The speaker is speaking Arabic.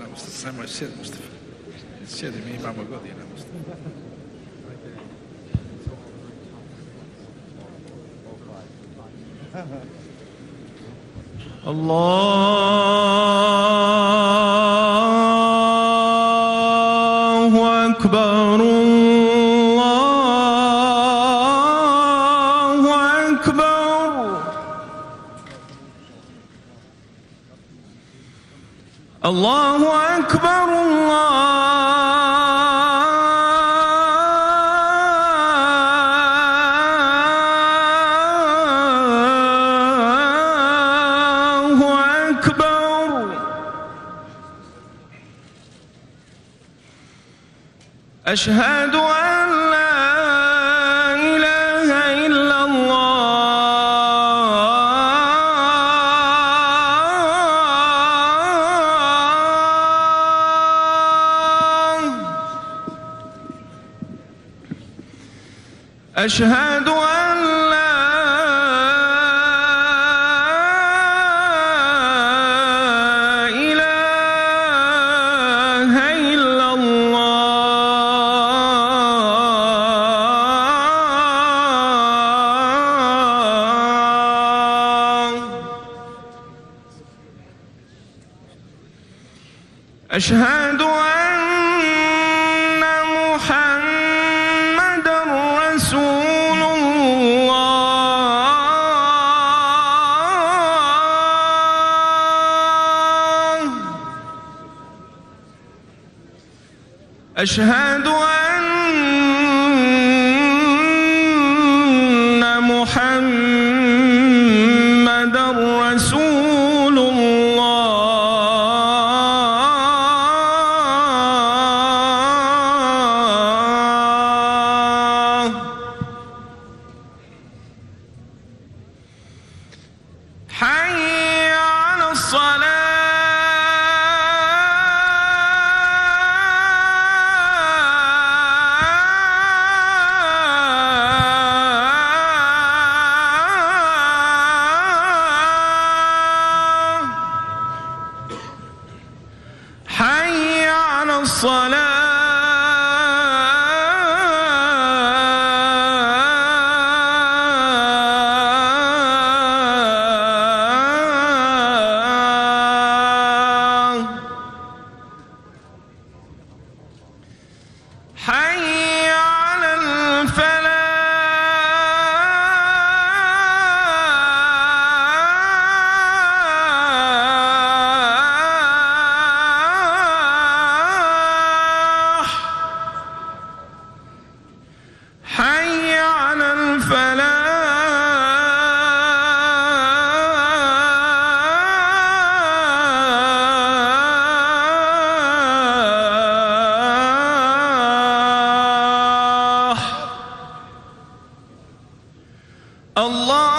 هنا مصطفى سامع الشيخ مصطفى الشيخ مين ما موجود هنا مصطفى. الله أكبر الله أكبر. الله أكبر الله أكبر. أشهد أن لا إله إلا الله. أشهد أن لا إله إلا الله. أشهد أن محمدًا رسول الله. أشهد أن محمدًا رسول الله. حي على الصلاة. حي على الصلاة. حي على الفلاح. حي على الفلاح. الله